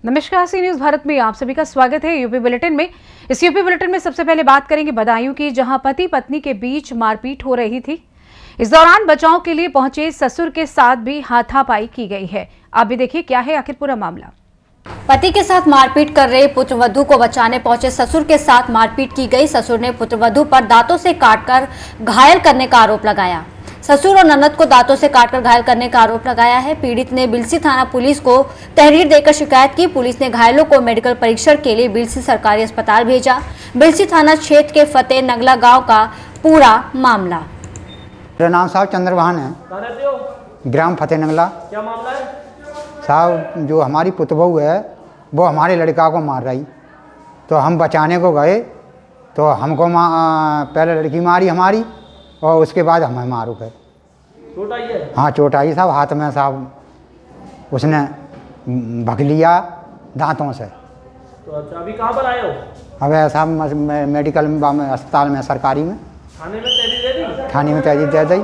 नमस्कार, सी न्यूज भारत में आप सभी का स्वागत है। यूपी बुलेटिन में इस यूपी बुलेटिन में सबसे पहले बात करेंगे बदायूं की, जहां पति पत्नी के बीच मारपीट हो रही थी। इस दौरान बचाव के लिए पहुंचे ससुर के साथ भी हाथापाई की गई है। आप भी देखिए क्या है आखिर पूरा मामला। पति के साथ मारपीट कर रहे पुत्रवधू को बचाने पहुंचे ससुर के साथ मारपीट की गई। ससुर ने पुत्रवधू पर दांतों से काटकर घायल करने का आरोप लगाया। ससुर और ननद को दांतों से काटकर घायल करने का आरोप लगाया है। पीड़ित ने बिलसी थाना पुलिस को तहरीर देकर शिकायत की। पुलिस ने घायलों को मेडिकल परीक्षण के लिए बिलसी सरकारी अस्पताल भेजा। बिलसी थाना क्षेत्र के फतेह नगला गांव का पूरा मामला। मेरा नाम साहब चंद्रभान है, ग्राम फतेह नगला। क्या मामला है साहब? जो हमारी पुतबहू है वो हमारे लड़का को मार रही, तो हम बचाने को गए तो हमको पहले लड़की मारी हमारी और उसके बाद हमें मारू गए। चोट आई है? हाँ चोट आई साहब, हाथ में साहब उसने भग लिया दांतों से। तो अच्छा, अभी कहाँ पर आए हो? अब साहब मेडिकल में, अस्पताल में, सरकारी में। थाने में तहरीर दे दी? थाने में तहरीर दे दी।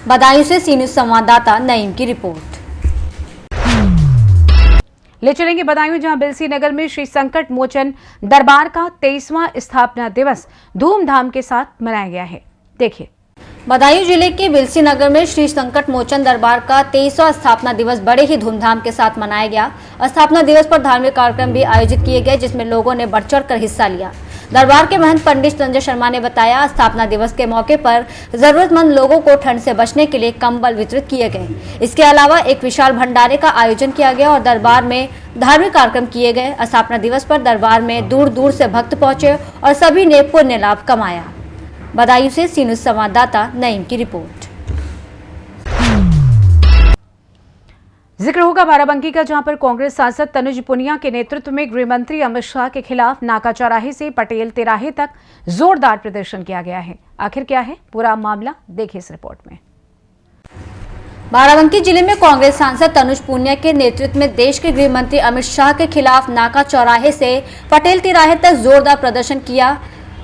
बदायूं से सी न्यूज संवाददाता नईम की रिपोर्ट। ले चलेंगे बदायूं, जहां बिलसी नगर में श्री संकट मोचन दरबार का 23वां स्थापना दिवस धूमधाम के साथ मनाया गया है। देखिए। बदायूं जिले के बिलसी नगर में श्री संकट मोचन दरबार का 23वां स्थापना दिवस बड़े ही धूमधाम के साथ मनाया गया। स्थापना दिवस पर धार्मिक कार्यक्रम भी आयोजित किए गए, जिसमें लोगों ने बढ़ चढ़ कर हिस्सा लिया। दरबार के महंत पंडित संजय शर्मा ने बताया, स्थापना दिवस के मौके पर जरूरतमंद लोगों को ठंड से बचने के लिए कंबल वितरित किए गए। इसके अलावा एक विशाल भंडारे का आयोजन किया गया और दरबार में धार्मिक कार्यक्रम किए गए। स्थापना दिवस पर दरबार में दूर दूर से भक्त पहुंचे और सभी ने पुण्य लाभ कमाया। बदायूं से सी न्यूज संवाददाता नईम की रिपोर्ट। जिक्र होगा बाराबंकी का, जहां पर कांग्रेस सांसद तनुज पुनिया के नेतृत्व में गृह मंत्री अमित शाह के खिलाफ नाका चौराहे से पटेल तिराहे तक जोरदार प्रदर्शन किया गया है। आखिर क्या है पूरा मामला, देखिए इस रिपोर्ट में। बाराबंकी जिले में कांग्रेस सांसद तनुज पुनिया के नेतृत्व में देश के गृह मंत्री अमित शाह के खिलाफ नाका चौराहे से पटेल तिराहे तक जोरदार प्रदर्शन किया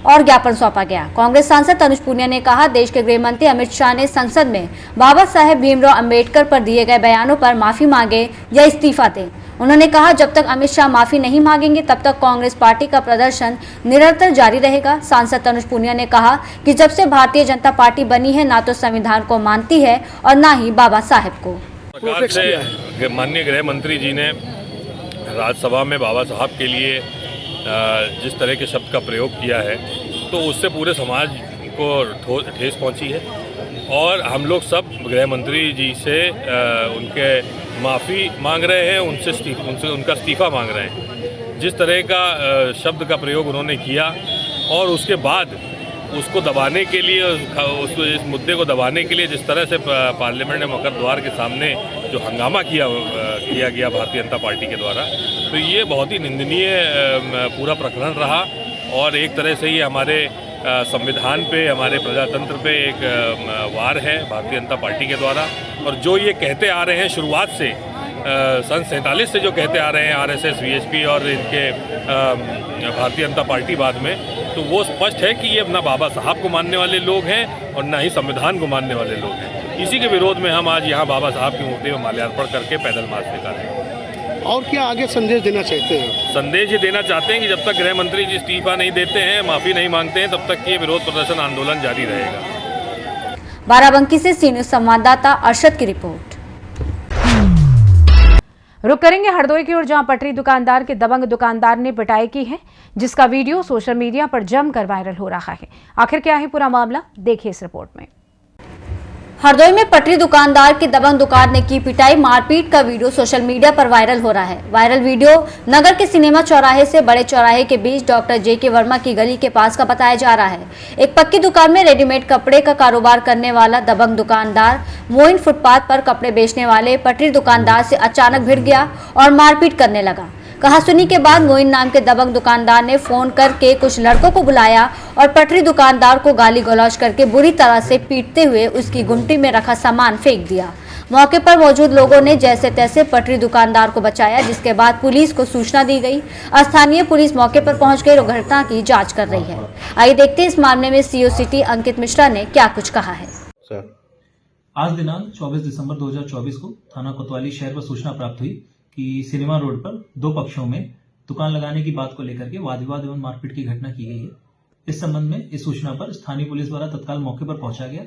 और ज्ञापन सौंपा गया। कांग्रेस सांसद तनुज पुनिया ने कहा, देश के गृह मंत्री अमित शाह ने संसद में बाबा साहेब भीमराव अंबेडकर पर दिए गए बयानों पर माफी मांगे या इस्तीफा दें। उन्होंने कहा, जब तक अमित शाह माफी नहीं मांगेंगे तब तक कांग्रेस पार्टी का प्रदर्शन निरंतर जारी रहेगा। सांसद तनुज पुनिया ने कहा कि जब से भारतीय जनता पार्टी बनी है, ना तो संविधान को मानती है और ना ही बाबा साहेब को। माननीय गृह मंत्री जी ने राज्यसभा में बाबा साहब के लिए जिस तरह के शब्द का प्रयोग किया है, तो उससे पूरे समाज को ठेस पहुंची है और हम लोग सब गृह मंत्री जी से उनके माफ़ी मांग रहे हैं, उनसे उनका इस्तीफा मांग रहे हैं। जिस तरह का शब्द का प्रयोग उन्होंने किया और उसके बाद उसको दबाने के लिए, इस मुद्दे को दबाने के लिए जिस तरह से पार्लियामेंट में मकर द्वार के सामने जो हंगामा किया गया भारतीय जनता पार्टी के द्वारा, तो ये बहुत ही निंदनीय पूरा प्रकरण रहा और एक तरह से ये हमारे संविधान पे, हमारे प्रजातंत्र पे एक वार है भारतीय जनता पार्टी के द्वारा। और जो ये कहते आ रहे हैं शुरुआत से, सन 47 से जो कहते आ रहे हैं आरएसएस, वीएचपी और इनके भारतीय जनता पार्टी बाद में, तो वो स्पष्ट है कि ये ना बाबा साहब को मानने वाले लोग हैं और ना ही संविधान को मानने वाले लोग हैं। इसी के विरोध में हम आज यहाँ बाबा साहब की मूर्ति में माल्यार्पण करके पैदल मार्च निकाल रहे हैं। और क्या आगे संदेश देना चाहते हैं? संदेश ये देना चाहते हैं कि जब तक गृह मंत्री जी इस्तीफा नहीं देते हैं, माफ़ी नहीं मांगते हैं, तब तक ये विरोध प्रदर्शन आंदोलन जारी रहेगा। बाराबंकी से सी न्यूज संवाददाता अरशद की रिपोर्ट। रुक करेंगे हरदोई की ओर, जहां पटरी दुकानदार के दबंग दुकानदार ने पिटाई की है, जिसका वीडियो सोशल मीडिया पर जमकर वायरल हो रहा है। आखिर क्या है पूरा मामला, देखिए इस रिपोर्ट में। हरदोई में पटरी दुकानदार की दबंग दुकान ने की पिटाई। मारपीट का वीडियो सोशल मीडिया पर वायरल हो रहा है। वायरल वीडियो नगर के सिनेमा चौराहे से बड़े चौराहे के बीच डॉक्टर जे.के. वर्मा की गली के पास का बताया जा रहा है। एक पक्की दुकान में रेडीमेड कपड़े का कारोबार करने वाला दबंग दुकानदार मोइन फुटपाथ पर कपड़े बेचने वाले पटरी दुकानदार से अचानक भिड़ गया और मारपीट करने लगा। कहासुनी के बाद मोइन नाम के दबंग दुकानदार ने फोन करके कुछ लड़कों को बुलाया और पटरी दुकानदार को गाली गलौज करके बुरी तरह से पीटते हुए उसकी गुमटी में रखा सामान फेंक दिया। मौके पर मौजूद लोगों ने जैसे तैसे पटरी दुकानदार को बचाया, जिसके बाद पुलिस को सूचना दी गई। स्थानीय पुलिस मौके पर पहुंच गई और घटना की जांच कर रही है। आइए देखते हैं इस मामले में सीओ सिटी अंकित मिश्रा ने क्या कुछ कहा है। आज दिनांक 24 दिसंबर 2024 को थाना कोतवाली शहर पर सूचना प्राप्त हुई कि सिनेमा रोड पर दो पक्षों में दुकान लगाने की बात को लेकर के वाद विवाद एवं मारपीट की घटना की गई है। इस संबंध में इस सूचना पर स्थानीय पुलिस द्वारा तत्काल मौके पर पहुंचा गया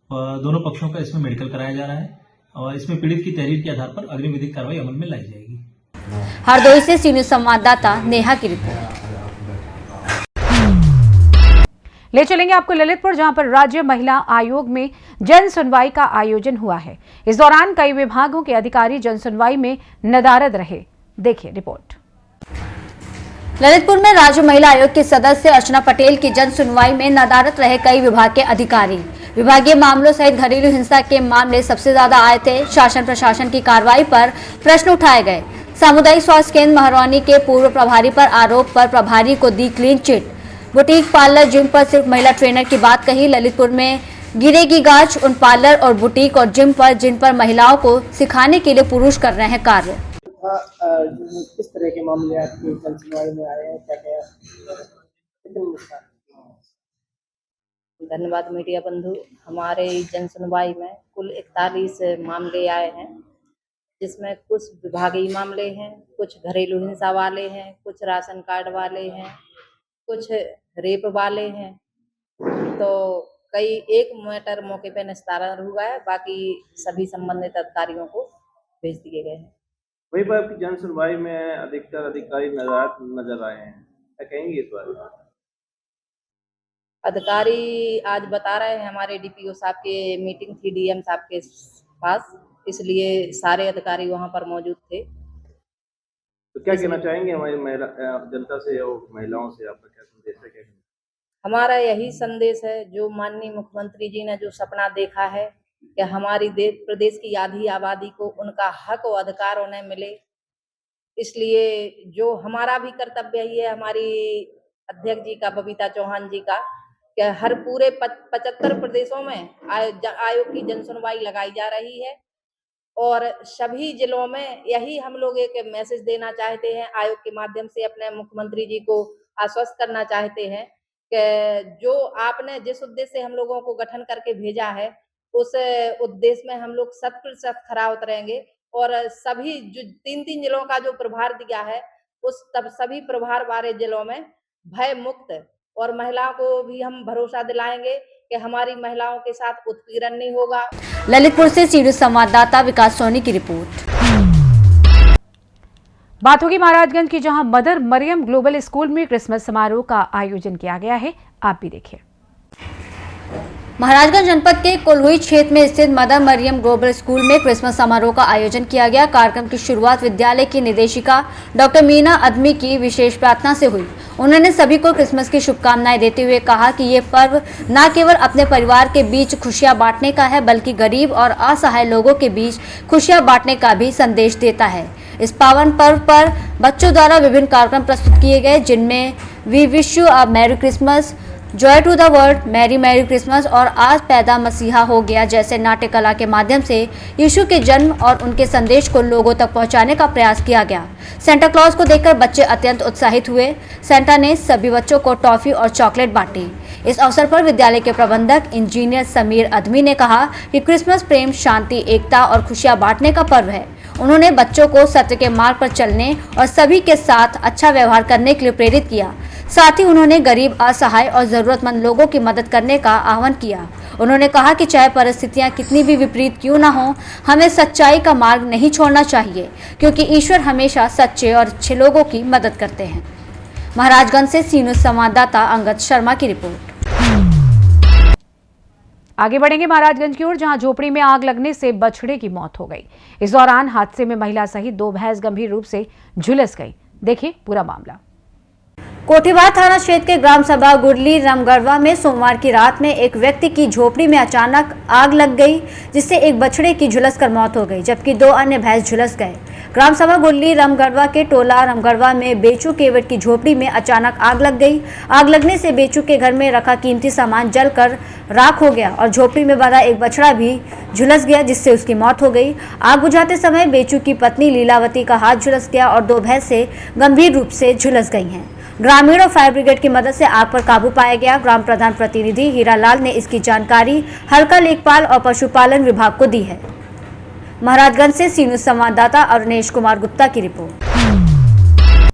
और दोनों पक्षों का इसमें मेडिकल कराया जा रहा है और इसमें पीड़ित की तहरीर के आधार पर अग्रिम विधिक कार्रवाई अमल में लाई जाएगी। हरदोई से सी न्यूज संवाददाता नेहा की रिपोर्ट। ले चलेंगे आपको ललितपुर, जहां पर राज्य महिला आयोग में जन सुनवाई का आयोजन हुआ है। इस दौरान कई विभागों के अधिकारी जन सुनवाई में नदारद रहे। देखिए रिपोर्ट। ललितपुर में राज्य महिला आयोग के सदस्य अर्चना पटेल की जन सुनवाई में नदारद रहे कई विभाग के अधिकारी। विभागीय मामलों सहित घरेलू हिंसा के मामले सबसे ज्यादा आए थे। शासन प्रशासन की कार्रवाई पर प्रश्न उठाए गए। सामुदायिक स्वास्थ्य केंद्र महरवानी के पूर्व प्रभारी पर आरोप पर प्रभारी को दी clean chit. Boutique parlour gym पर सिर्फ महिला ट्रेनर की बात कही। ललितपुर में गिरेगी गाज उन पार्लर और बुटीक और जिम पर जिन पर महिलाओं को सिखाने के लिए पुरुष कर रहे हैं कार्य। किस तरह के मामले आपकी जन सुनवाई में आए हैं, क्या क्या? धन्यवाद मीडिया बंधु। हमारे जन सुनवाई में कुल 41 मामले आए हैं, जिसमें कुछ विभागीय मामले हैं, कुछ घरेलू हिंसा वाले हैं, कुछ राशन कार्ड वाले हैं, कुछ रेप वाले हैं। तो कई एक मैटर मौके पे निस्तारण हुआ है, बाकी सभी संबंधित अधिकारियों को भेज दिए गए हैं। वहीं पर आपकी जन सुनवाई में अधिकतर अधिकारी नजर आए हैं, क्या कहेंगे इस बारे में? अधिकारी आज बता रहे हैं हमारे डीपीओ साहब के मीटिंग थी डीएम साहब के पास, इसलिए सारे अधिकारी वहां पर मौजूद थे। तो क्या कहना चाहेंगे हमारी महिला जनता से और महिलाओं से, आपका क्या संदेश है? क्या हमारा यही संदेश है, जो माननीय मुख्यमंत्री जी ने जो सपना देखा है कि हमारी प्रदेश की आधी आबादी को उनका हक और अधिकार उन्हें मिले, इसलिए जो हमारा भी कर्तव्य ही है, हमारी अध्यक्ष जी का, बबीता चौहान जी का, कि हर पूरे 75 प्रदेशों में आयोग की जन सुनवाई लगाई जा रही है और सभी जिलों में यही हम लोग एक मैसेज देना चाहते हैं, आयोग के माध्यम से अपने मुख्यमंत्री जी को आश्वस्त करना चाहते हैं कि जो आपने जिस उद्देश्य से हम लोगों को गठन करके भेजा है, उस उद्देश्य में हम लोग 100% खरा उतरेंगे और सभी जो 3 जिलों का जो प्रभार दिया है, उस तब सभी प्रभार वाले जिलों में भय मुक्त और महिलाओं को भी हम भरोसा दिलाएंगे कि हमारी महिलाओं के साथ उत्पीड़न नहीं होगा। ललितपुर से सी न्यूज संवाददाता विकास सोनी की रिपोर्ट। बात होगी महाराजगंज की, जहां मदर मरियम ग्लोबल स्कूल में क्रिसमस समारोह का आयोजन किया गया है। आप भी देखिए। महाराजगंज जनपद के कोल्हुई क्षेत्र में स्थित मदर मरियम ग्लोबल स्कूल में क्रिसमस समारोह का आयोजन किया गया। कार्यक्रम की शुरुआत विद्यालय की निदेशिका डॉक्टर मीना अदमी की विशेष प्रार्थना से हुई। उन्होंने सभी को क्रिसमस की शुभकामनाएं देते हुए कहा कि ये पर्व न केवल अपने परिवार के बीच खुशियां बांटने का है, बल्कि गरीब और असहाय लोगों के बीच खुशियां बांटने का भी संदेश देता है। इस पावन पर्व पर बच्चों द्वारा विभिन्न कार्यक्रम प्रस्तुत किए गए, जिनमें we wish you a merry Christmas, joy to the world, merry merry Christmas और आज पैदा मसीहा हो गया जैसे नाट्य कला के माध्यम से यीशु के जन्म और उनके संदेश को लोगों तक पहुंचाने का प्रयास किया गया। सेंटा क्लॉज को देखकर बच्चे अत्यंत उत्साहित हुए। सेंटा ने सभी बच्चों को टॉफी और चॉकलेट बांटी। इस अवसर पर विद्यालय के प्रबंधक इंजीनियर समीर अदमी ने कहा कि क्रिसमस प्रेम, शांति, एकता और खुशियां बांटने का पर्व है। उन्होंने बच्चों को सत्य के मार्ग पर चलने और सभी के साथ अच्छा व्यवहार करने के लिए प्रेरित किया। साथ ही उन्होंने गरीब, असहाय और जरूरतमंद लोगों की मदद करने का आह्वान किया। उन्होंने कहा कि चाहे परिस्थितियां कितनी भी विपरीत क्यों ना हो, हमें सच्चाई का मार्ग नहीं छोड़ना चाहिए, क्योंकि ईश्वर हमेशा सच्चे और अच्छे लोगों की मदद करते हैं। महाराजगंज से सी न्यूज संवाददाता अंगद शर्मा की रिपोर्ट। आगे बढ़ेंगे महाराजगंज की ओर, जहां झोपड़ी में आग लगने से बछड़े की मौत हो गई। इस दौरान हादसे में महिला सहित 2 भैंस गंभीर रूप से झुलस गई। देखिए पूरा मामला। कोठीबार थाना क्षेत्र के ग्राम सभा गुरली रामगढ़वा में सोमवार की रात में एक व्यक्ति की झोपड़ी में अचानक आग लग गई, जिससे एक बछड़े की झुलस कर मौत हो गई, जबकि 2 अन्य भैंस झुलस गए। ग्राम सभा गुल्ली रमगढ़वा के टोला रमगढ़वा में बेचू केवट की झोपड़ी में अचानक आग लग गई। आग लगने से बेचू के घर में रखा कीमती सामान जलकर राख हो गया और झोपड़ी में बंधा एक बछड़ा भी झुलस गया, जिससे उसकी मौत हो गई। आग बुझाते समय बेचू की पत्नी लीलावती का हाथ झुलस गया और 2 भैंसें गंभीर रूप से झुलस गई हैं। ग्रामीण और फायर ब्रिगेड की मदद से आग पर काबू पाया गया। ग्राम प्रधान प्रतिनिधि हीरालाल ने इसकी जानकारी हल्का लेखपाल और पशुपालन विभाग को दी है। महाराजगंज से सी न्यूज़ संवाददाता अरुणेश कुमार गुप्ता की रिपोर्ट।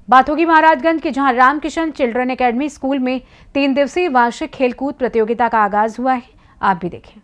बात होगी महाराजगंज की, जहां रामकिशन चिल्ड्रन एकेडमी स्कूल में 3 दिवसीय वार्षिक खेलकूद प्रतियोगिता का आगाज हुआ है। आप भी देखें।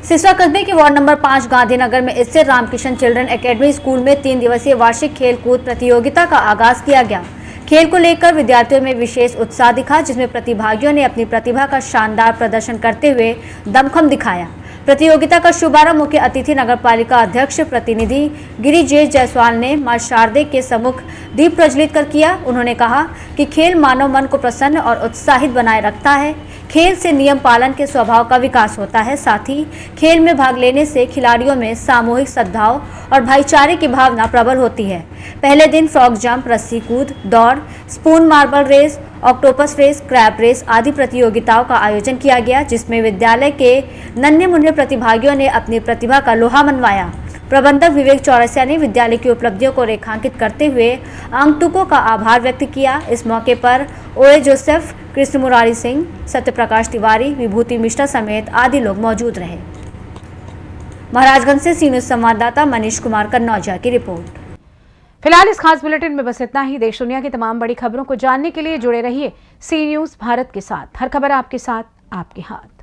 सिसवा कस्बे के वार्ड नंबर 5 गांधीनगर में स्थित रामकिशन चिल्ड्रन एकेडमी स्कूल में 3 दिवसीय वार्षिक खेलकूद प्रतियोगिता का आगाज किया गया। खेल को लेकर विद्यार्थियों में विशेष उत्साह दिखा, जिसमें प्रतिभागियों ने अपनी प्रतिभा का शानदार प्रदर्शन करते हुए दमखम दिखाया। प्रतियोगिता का शुभारंभ मुख्य अतिथि नगरपालिका अध्यक्ष प्रतिनिधि गिरिजेश जायसवाल ने मां शारदे के सम्मुख दीप प्रज्वलित कर किया। उन्होंने कहा कि खेल मानव मन को प्रसन्न और उत्साहित बनाए रखता है। खेल से नियम पालन के स्वभाव का विकास होता है। साथ ही खेल में भाग लेने से खिलाड़ियों में सामूहिक सद्भाव और भाईचारे की भावना प्रबल होती है। पहले दिन फ्रॉक जंप, रस्सी कूद, दौड़, spoon marble race, octopus race, crab race आदि प्रतियोगिताओं का आयोजन किया गया, जिसमें विद्यालय के नन्हे मुन्ने प्रतिभागियों ने अपनी प्रतिभा का लोहा मनवाया। प्रबंधक विवेक चौरसिया ने विद्यालय की उपलब्धियों को रेखांकित करते हुए आगंतुकों का आभार व्यक्त किया। इस मौके पर ओए जोसेफ, कृष्ण मुरारी सिंह, सत्यप्रकाश तिवारी, विभूति मिश्रा समेत आदि लोग मौजूद रहे। महाराजगंज से सी न्यूज़ संवाददाता मनीष कुमार कन्नौजिया की रिपोर्ट। फिलहाल इस खास बुलेटिन में बस इतना ही। देश दुनिया की तमाम बड़ी खबरों को जानने के लिए जुड़े रहिए सी न्यूज़ भारत के साथ। हर खबर आपके साथ, आपके हाथ।